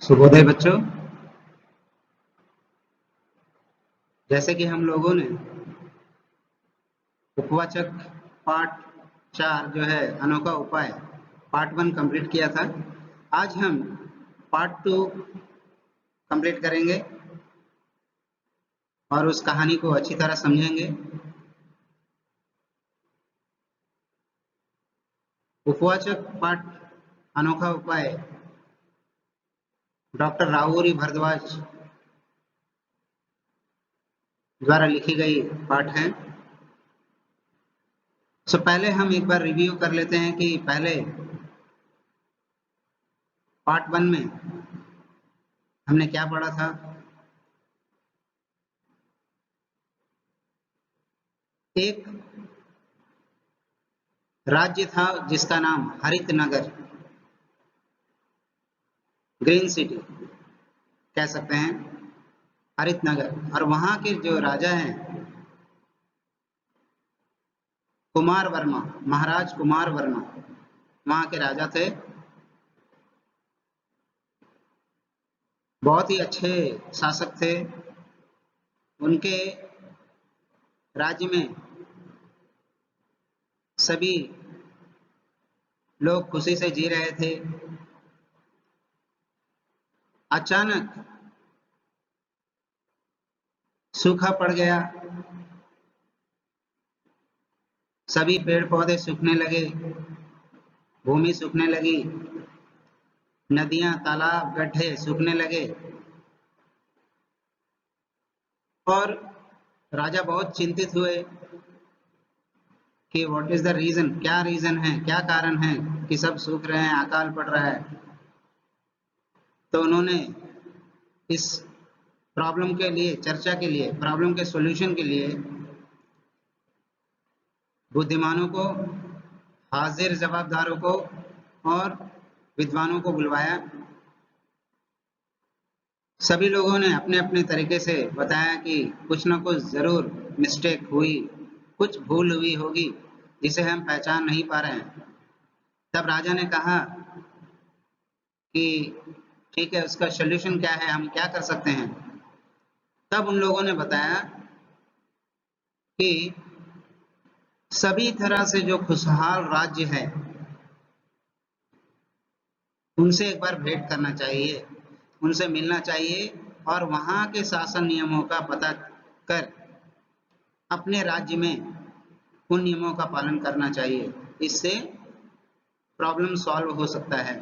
शुभोदय बच्चों। जैसे कि हम लोगों ने उपवाचक पार्ट 4 जो है अनोखा उपाय पार्ट 1 कंप्लीट किया था। आज हम पार्ट 2 कंप्लीट करेंगे और उस कहानी को अच्छी तरह समझेंगे। उपवाचक पाठ अनोखा उपाय डॉक्टर राहुरी भारद्वाज द्वारा लिखी गई पाठ है। पहले हम एक बार रिव्यू कर लेते हैं कि पहले पार्ट 1 में हमने क्या पढ़ा था। एक राज्य था जिसका नाम हरित नगर, ग्रीन सिटी कह सकते हैं, हरित नगर। और वहां के जो राजा हैं कुमार वर्मा, महाराज कुमार वर्मा वहां के राजा थे। बहुत ही अच्छे शासक थे। उनके राज्य में सभी लोग खुशी से जी रहे थे। अचानक सूखा पड़ गया, सभी पेड़ पौधे सूखने लगे, भूमि सूखने लगी, नदियां, तालाब, गड्ढे सूखने लगे और राजा बहुत चिंतित हुए कि व्हाट इज द रीजन, क्या रीजन है, क्या कारण है कि सब सूख रहे हैं, अकाल पड़ रहा है। तो उन्होंने इस प्रॉब्लम के लिए चर्चा के लिए, प्रॉब्लम के सॉल्यूशन के लिए बुद्धिमानों को, हाजिर जवाबदारों को और विद्वानों को बुलवाया। सभी लोगों ने अपने अपने तरीके से बताया कि कुछ ना कुछ जरूर मिस्टेक हुई, कुछ भूल हुई होगी जिसे हम पहचान नहीं पा रहे हैं। तब राजा ने कहा कि ठीक है, उसका सॉल्यूशन क्या है, हम क्या कर सकते हैं। तब उन लोगों ने बताया कि सभी तरह से जो खुशहाल राज्य है उनसे एक बार भेंट करना चाहिए, उनसे मिलना चाहिए और वहां के शासन नियमों का पता कर अपने राज्य में उन नियमों का पालन करना चाहिए। इससे प्रॉब्लम सॉल्व हो सकता है।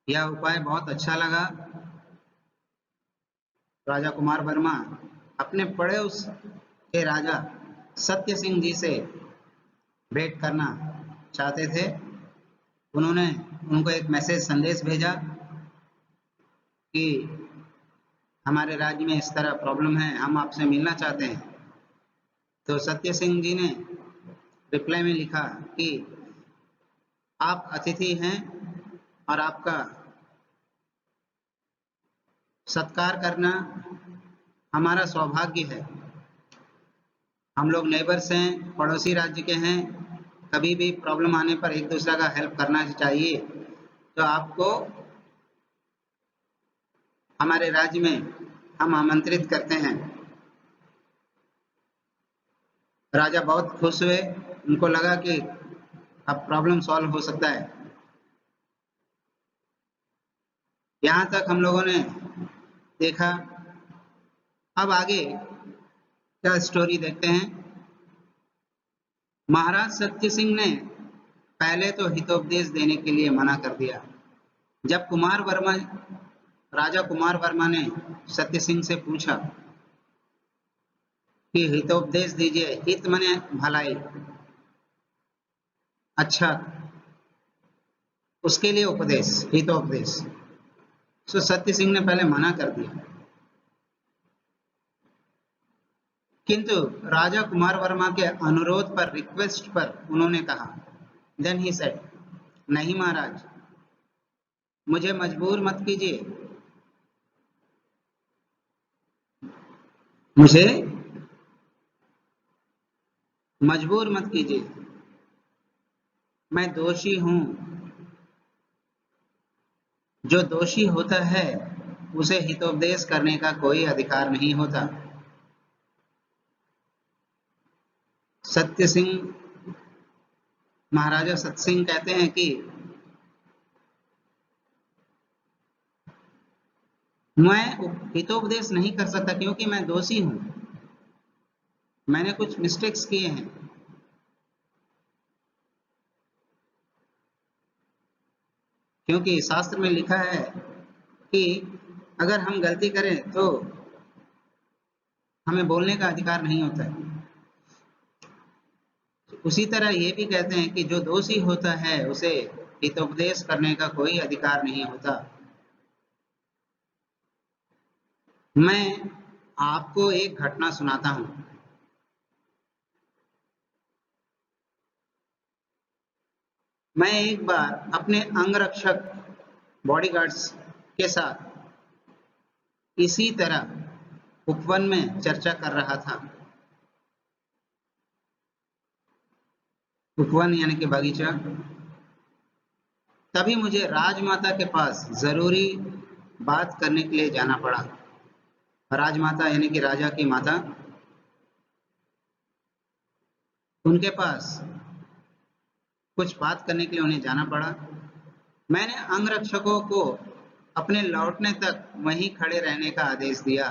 यह उपाय बहुत अच्छा लगा। राजा कुमार वर्मा अपने पड़ोस के राजा सत्य सिंह जी से भेंट करना चाहते थे। उन्होंने उनको एक मैसेज, संदेश भेजा कि हमारे राज्य में इस तरह प्रॉब्लम है, हम आपसे मिलना चाहते हैं। तो सत्य सिंह जी ने रिप्लाई में लिखा कि आप अतिथि हैं और आपका सत्कार करना हमारा सौभाग्य है। हम लोग नेबर्स हैं, पड़ोसी राज्य के हैं, कभी भी प्रॉब्लम आने पर एक दूसरे का हेल्प करना चाहिए। तो आपको हमारे राज्य में हम आमंत्रित करते हैं। राजा बहुत खुश हुए, उनको लगा कि अब प्रॉब्लम सॉल्व हो सकता है। यहाँ तक हम लोगों ने देखा। अब आगे क्या स्टोरी देखते हैं। महाराज सत्य सिंह ने पहले तो हितोपदेश देने के लिए मना कर दिया। जब राजा कुमार वर्मा ने सत्य सिंह से पूछा कि हितोपदेश दीजिए, हित माने भलाई, अच्छा, उसके लिए उपदेश, हितोपदेश। तो सत्य सिंह ने पहले मना कर दिया, किंतु राजा कुमार वर्मा के अनुरोध पर, रिक्वेस्ट पर उन्होंने कहा, देन ही सेड, नहीं महाराज, मुझे मजबूर मत कीजिए, मुझे मजबूर मत कीजिए, मैं दोषी हूं, जो दोषी होता है उसे हितोपदेश करने का कोई अधिकार नहीं होता। सत्य सिंह, महाराजा सत्य सिंह कहते हैं कि मैं हितोपदेश नहीं कर सकता क्योंकि मैं दोषी हूं, मैंने कुछ मिस्टेक्स किए हैं। क्योंकि शास्त्र में लिखा है कि अगर हम गलती करें तो हमें बोलने का अधिकार नहीं होता है। उसी तरह ये भी कहते हैं कि जो दोषी होता है उसे हितोपदेश करने का कोई अधिकार नहीं होता। मैं आपको एक घटना सुनाता हूं। मैं एक बार अपने अंगरक्षक बॉडीगार्ड्स के साथ इसी तरह उपवन में चर्चा कर रहा था। उपवन यानी कि बगीचा। तभी मुझे राजमाता के पास जरूरी बात करने के लिए जाना पड़ा। राजमाता यानी कि राजा की माता, उनके पास कुछ बात करने के लिए उन्हें जाना पड़ा। मैंने अंगरक्षकों को अपने लौटने तक वहीं खड़े रहने का आदेश दिया।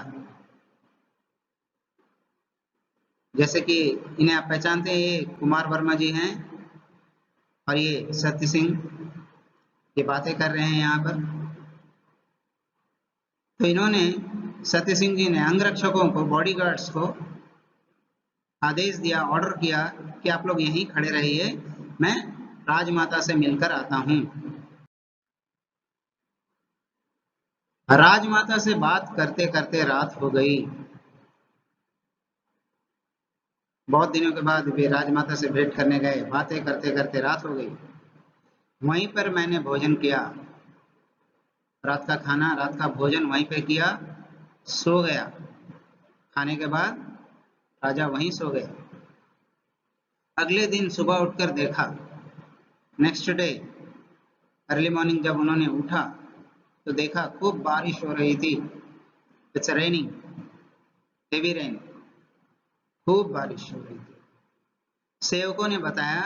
जैसे कि इन्हें आप पहचानते हैं, ये कुमार वर्मा जी हैं और ये सत्य सिंह, ये बातें कर रहे हैं यहाँ पर। तो इन्होंने, सत्य सिंह जी ने अंगरक्षकों को, बॉडीगार्ड्स को आदेश दिया, ऑर्डर किया कि आप लोग यहीं खड़े रहिए, मैं राजमाता से मिलकर आता हूं। राजमाता से बात करते करते रात हो गई। बहुत दिनों के बाद वे राजमाता से भेंट करने गए, बातें करते करते रात हो गई। वहीं पर मैंने भोजन किया, रात का खाना, रात का भोजन वहीं पे किया, सो गया। खाने के बाद राजा वहीं सो गए। अगले दिन सुबह उठकर देखा, नेक्स्ट डे अर्ली मॉर्निंग जब उन्होंने उठा तो देखा खूब बारिश हो रही थी। इट्स रेनिंग, हेवी रेन, खूब बारिश हो रही थी। सेवकों ने बताया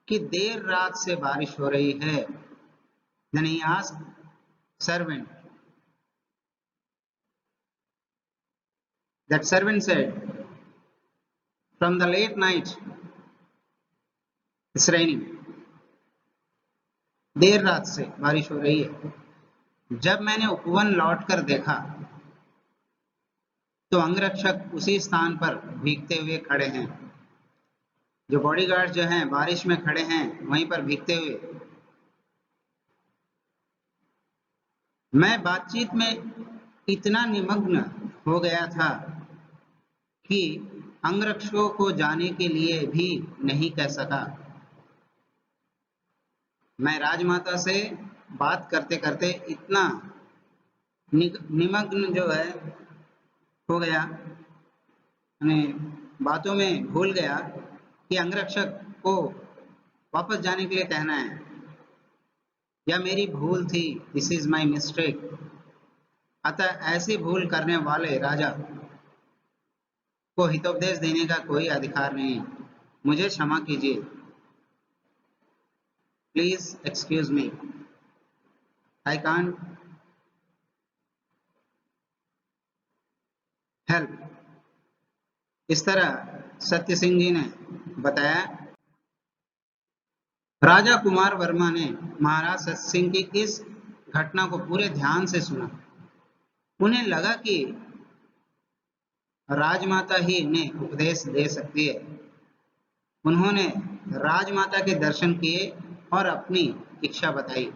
कि देर रात से बारिश हो रही है। Then he asked servant. That servant said, from the late night it's raining. देर रात से बारिश हो रही है। जब मैंने उपवन लौटकर देखा तो अंगरक्षक उसी स्थान पर भीगते हुए खड़े हैं। जो बॉडीगार्ड जो हैं बारिश में खड़े हैं वहीं पर भीगते हुए। मैं बातचीत में इतना निमग्न हो गया था कि अंगरक्षकों को जाने के लिए भी नहीं कह सका। मैं राजमाता से बात करते करते इतना निमग्न जो है हो गया, बातों में भूल गया कि अंगरक्षक को वापस जाने के लिए कहना है। यह मेरी भूल थी, दिस इज माई मिस्टेक। अतः ऐसी भूल करने वाले राजा को हितोपदेश देने का कोई अधिकार नहीं। मुझे क्षमा कीजिए, please excuse me, I can't help. इस तरह सत्य सिंह जी ने बताया। राजा कुमार वर्मा ने महाराज सत्य सिंह की इस घटना को पूरे ध्यान से सुना। उन्हें लगा कि राजमाता ही इन्हें उपदेश दे सकती है। उन्होंने राजमाता के दर्शन किए और अपनी इच्छा बताई।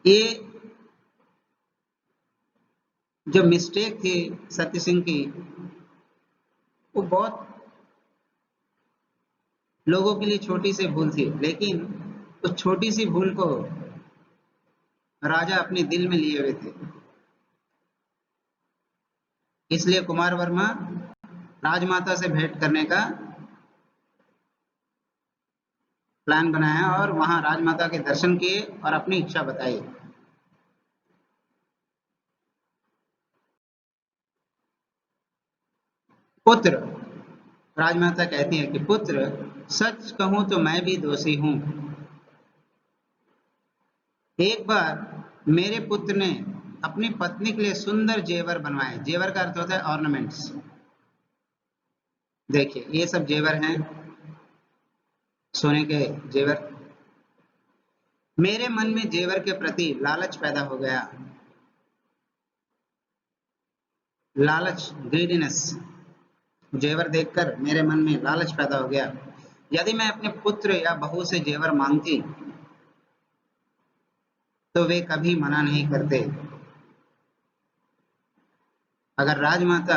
ये जो मिस्टेक थी सत्य सिंह की, वो बहुत लोगों के लिए छोटी सी भूल थी, लेकिन उस छोटी सी भूल को राजा अपने दिल में लिए हुए थे। इसलिए कुमार वर्मा राजमाता से भेंट करने का प्लान बनाया और वहां राजमाता के दर्शन किए और अपनी इच्छा बताई। पुत्र, राजमाता कहती है कि पुत्र, सच कहूं तो मैं भी दोषी हूं। एक बार मेरे पुत्र ने अपनी पत्नी के लिए सुंदर जेवर बनवाए। जेवर का अर्थ होता है ऑर्नामेंट्स। देखिए ये सब जेवर हैं, सोने के जेवर। मेरे मन में जेवर के प्रति लालच पैदा हो गया। लालच, ग्रीडीनेस। जेवर देखकर मेरे मन में लालच पैदा हो गया। यदि मैं अपने पुत्र या बहू से जेवर मांगती तो वे कभी मना नहीं करते। अगर राजमाता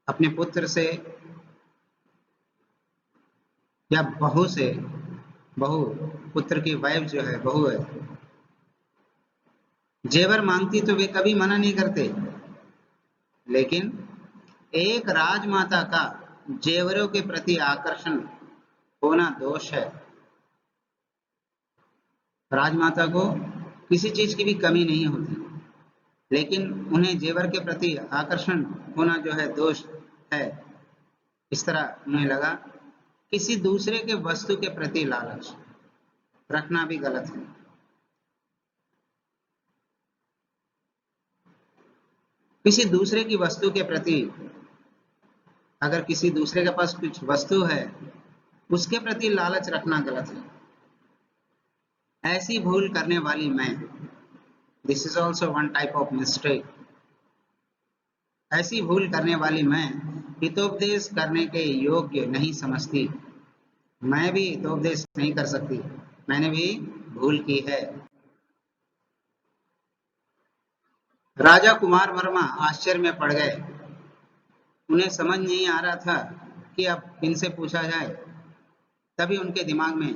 अपने पुत्र से या बहू से, बहू, पुत्र की वाइफ जो है, बहू है, जेवर मांगती तो वे कभी मना नहीं करते। लेकिन एक राजमाता का जेवरों के प्रति आकर्षण होना दोष है। राजमाता को किसी चीज की भी कमी नहीं होती, लेकिन उन्हें जेवर के प्रति आकर्षण होना जो है दोष है। इस तरह उन्हें लगा। किसी दूसरे के वस्तु के प्रति लालच रखना भी गलत है। किसी दूसरे की वस्तु के प्रति, अगर किसी दूसरे के पास कुछ वस्तु है, उसके प्रति लालच रखना गलत है। ऐसी भूल करने वाली मैं, this is also one type of mistake. ऐसी भूल करने वाली मैं हितोपदेश करने के योग्य नहीं समझती। मैं भी हितोपदेश नहीं कर सकती, मैंने भी भूल की है। राजा कुमार वर्मा आश्चर्य में पड़ गए। उन्हें समझ नहीं आ रहा था कि अब किनसे पूछा जाए। तभी उनके दिमाग में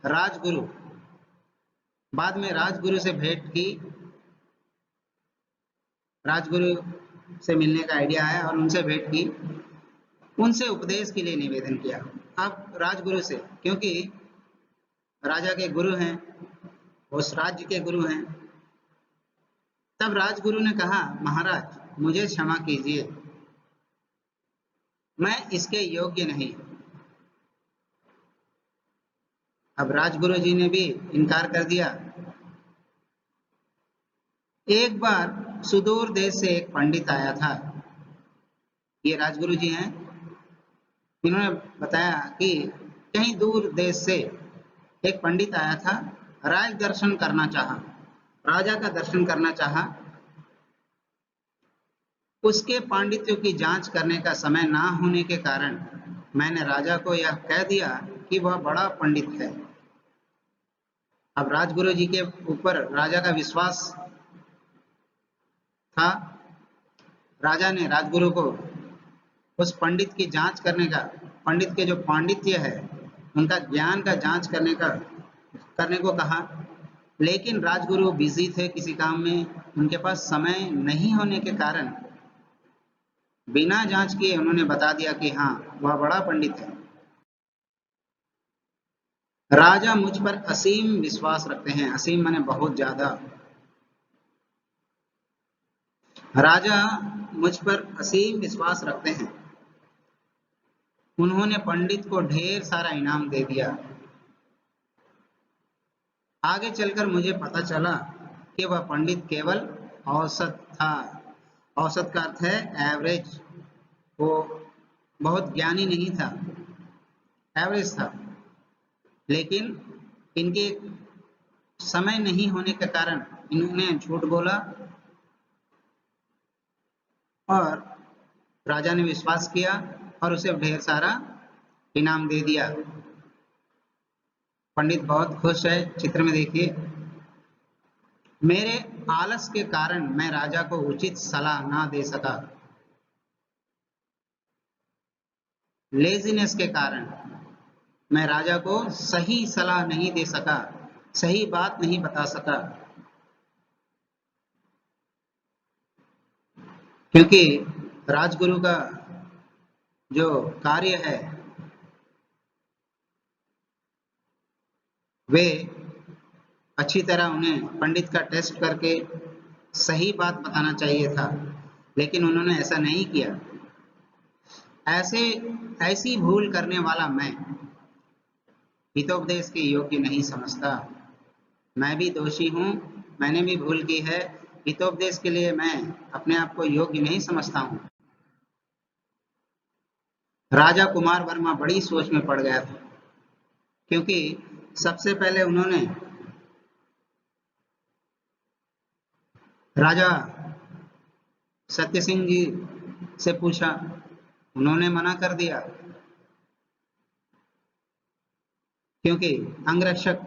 राजगुरु, बाद में राजगुरु से भेंट की, राजगुरु से मिलने का आइडिया आया और उनसे भेंट की, उनसे उपदेश के लिए निवेदन किया। अब राजगुरु से, क्योंकि राजा के गुरु हैं, उस राज्य के गुरु हैं। तब राजगुरु ने कहा, महाराज मुझे क्षमा कीजिए, मैं इसके योग्य नहीं। अब राजगुरु जी ने भी इनकार कर दिया। एक बार सुदूर देश से एक पंडित आया था। ये राजगुरु जी हैं। इन्होंने बताया कि कहीं दूर देश से एक पंडित आया था, राज दर्शन करना चाहा, राजा का दर्शन करना चाहा। उसके पांडित्य की जांच करने का समय ना होने के कारण मैंने राजा को यह कह दिया कि वह बड़ा पंडित है। अब राजगुरु जी के ऊपर राजा का विश्वास था। राजा ने राजगुरु को उस पंडित की जांच करने का, पंडित के जो पांडित्य है, उनका ज्ञान का जांच करने को कहा। लेकिन राजगुरु बिजी थे किसी काम में, उनके पास समय नहीं होने के कारण बिना जांच किए उन्होंने बता दिया कि हाँ वह बड़ा पंडित है। राजा मुझ पर असीम विश्वास रखते हैं। असीम माने बहुत ज्यादा। राजा मुझ पर असीम विश्वास रखते हैं। उन्होंने पंडित को ढेर सारा इनाम दे दिया। आगे चलकर मुझे पता चला कि वह पंडित केवल औसत था। औसत का अर्थ है एवरेज। वो बहुत ज्ञानी नहीं था, एवरेज था। लेकिन इनके समय नहीं होने के कारण इन्होंने झूठ बोला और राजा ने विश्वास किया और उसे ढेर सारा इनाम दे दिया। पंडित बहुत खुश है। चित्र में देखिए, मेरे आलस के कारण मैं राजा को उचित सलाह ना दे सका। लेजीनेस के कारण मैं राजा को सही सलाह नहीं दे सका, सही बात नहीं बता सका। क्योंकि राजगुरु का जो कार्य है वे अच्छी तरह उन्हें पंडित का टेस्ट करके सही बात बताना चाहिए था, लेकिन उन्होंने ऐसा नहीं किया। ऐसी भूल करने वाला मैं हितोपदेश के योग्य नहीं समझता। मैं भी दोषी हूँ, मैंने भी भूल की है। हितोपदेश के लिए मैं अपने आप को योग्य नहीं समझता हूँ। राजा कुमार वर्मा बड़ी सोच में पड़ गया था, क्योंकि सबसे पहले उन्होंने राजा सत्य सिंह जी से पूछा, उन्होंने मना कर दिया, क्योंकि अंगरक्षक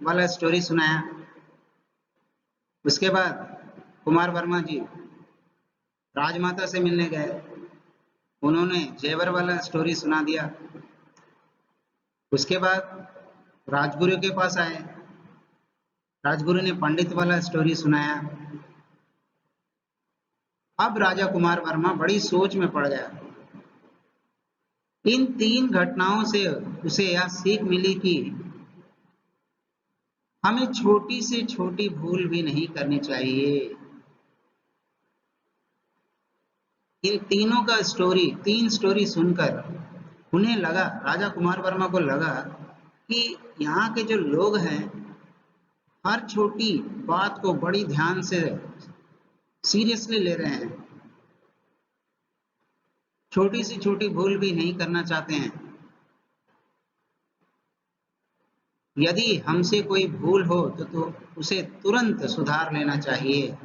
वाला स्टोरी सुनाया। उसके बाद कुमार वर्मा जी राजमाता से मिलने गए, उन्होंने जेवर वाला स्टोरी सुना दिया। उसके बाद राजगुरु के पास आए, राजगुरु ने पंडित वाला स्टोरी सुनाया। अब राजा कुमार वर्मा बड़ी सोच में पड़ गया। इन 3 घटनाओं से उसे यह सीख मिली कि हमें छोटी से छोटी भूल भी नहीं करनी चाहिए। इन तीनों का तीन स्टोरी सुनकर उन्हें लगा, राजा कुमार वर्मा को लगा कि यहाँ के जो लोग हैं हर छोटी बात को बड़ी ध्यान से सीरियसली ले रहे हैं, छोटी से छोटी भूल भी नहीं करना चाहते हैं। यदि हमसे कोई भूल हो तो उसे तुरंत सुधार लेना चाहिए।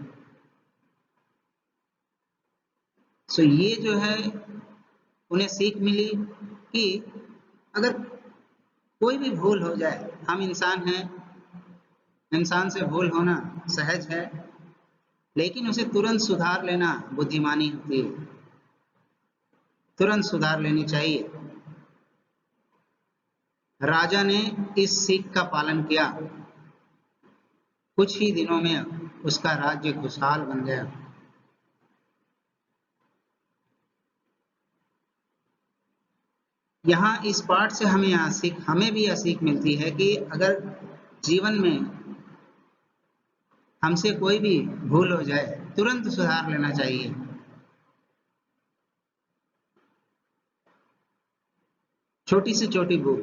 सो ये जो है उन्हें सीख मिली कि अगर कोई भी भूल हो जाए, हम इंसान हैं, इंसान से भूल होना सहज है, लेकिन उसे तुरंत सुधार लेना बुद्धिमानी होती है, तुरंत सुधार लेनी चाहिए। राजा ने इस सीख का पालन किया, कुछ ही दिनों में उसका राज्य खुशहाल बन गया। यहाँ इस पाठ से हमें भी यह सीख मिलती है कि अगर जीवन में हमसे कोई भी भूल हो जाए तुरंत सुधार लेना चाहिए। छोटी से छोटी भूल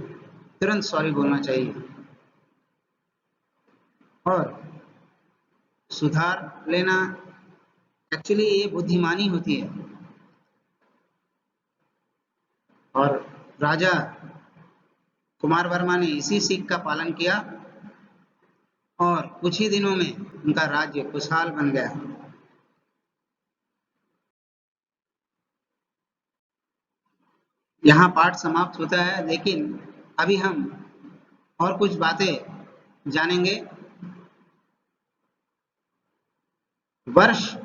तुरंत सॉरी बोलना चाहिए और सुधार लेना एक्चुअली ये बुद्धिमानी होती है। और राजा कुमार वर्मा ने इसी सीख का पालन किया और कुछ ही दिनों में उनका राज्य खुशहाल बन गया। यहाँ पाठ समाप्त होता है, लेकिन अभी हम और कुछ बातें जानेंगे। वर्ष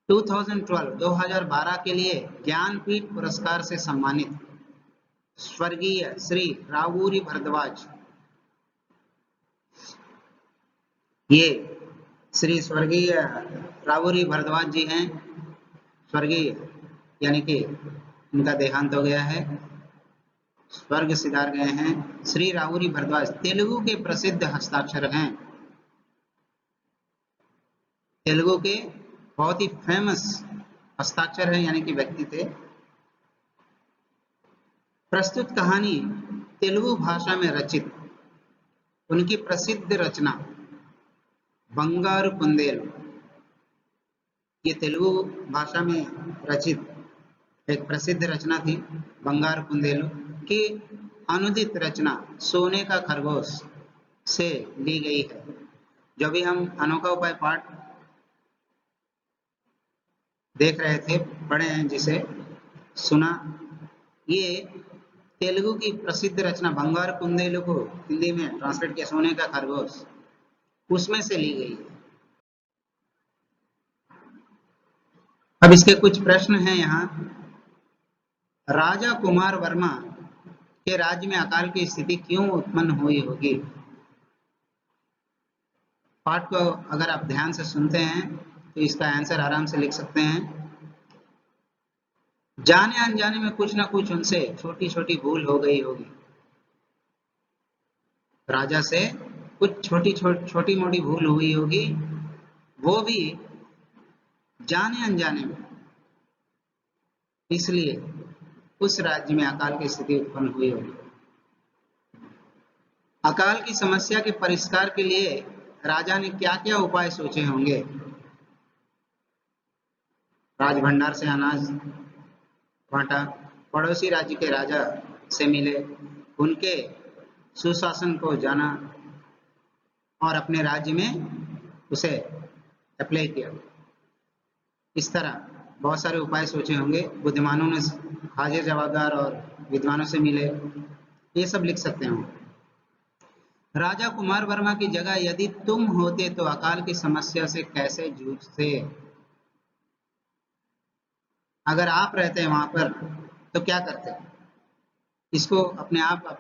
2012 के लिए ज्ञानपीठ पुरस्कार से सम्मानित स्वर्गीय श्री रावूरी भारद्वाज, ये श्री स्वर्गीय रावूरी भारद्वाज जी हैं। स्वर्गीय यानी कि उनका देहांत हो गया है, स्वर्ग सिधार गए हैं। श्री रावूरी भारद्वाज तेलुगु के प्रसिद्ध हस्ताक्षर हैं, तेलुगु के बहुत ही फेमस हस्ताक्षर है, यानी कि व्यक्ति थे। प्रस्तुत कहानी तेलुगु भाषा में रचित उनकी प्रसिद्ध रचना बंगारू कुंदेलु, ये तेलुगु भाषा में रचित एक प्रसिद्ध रचना थी। बंगारू कुंदेलु की अनुदित रचना सोने का खरगोश से ली गई है। जो भी हम अनोखा उपाय पाठ देख रहे थे, पढ़े हैं, जिसे सुना, ये तेलुगु की प्रसिद्ध रचना बंगारू कुंदेलु को हिंदी में ट्रांसलेट किया सोने का खरगोश, उसमें से ली गई है। अब इसके कुछ प्रश्न हैं यहाँ। राजा कुमार वर्मा के राज्य में अकाल की स्थिति क्यों उत्पन्न हुई होगी? पाठ को अगर आप ध्यान से सुनते हैं तो इसका आंसर आराम से लिख सकते हैं। जाने अनजाने में कुछ ना कुछ उनसे छोटी छोटी भूल हो गई होगी। राजा से कुछ छोटी मोटी भूल हुई होगी, वो भी जाने अनजाने में, इसलिए उस राज्य में अकाल की स्थिति उत्पन्न हुई होगी। अकाल की समस्या के परिष्कार के लिए राजा ने क्या क्या उपाय सोचे होंगे? राजभंडार से अनाज बांटा, पड़ोसी राज्य के राजा से मिले, उनके सुशासन को जाना और अपने राज्य में उसे अप्लाई किया। इस तरह बहुत सारे उपाय सोचे होंगे। बुद्धिमानों ने हाजिर जवाबदार और विद्वानों से मिले, ये सब लिख सकते हो। राजा कुमार वर्मा की जगह यदि तुम होते तो अकाल की समस्या से कैसे जूझते? अगर आप रहते वहां पर तो क्या करते? इसको अपने आप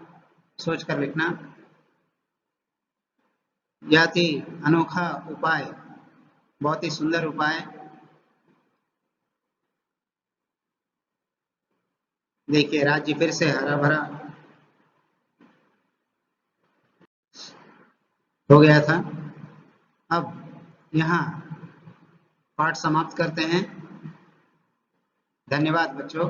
सोच कर लिखना। यह थी अनोखा उपाय, बहुत ही सुंदर उपाय। देखिए राज्य फिर से हरा भरा हो गया था। अब यहाँ पाठ समाप्त करते हैं। धन्यवाद बच्चों।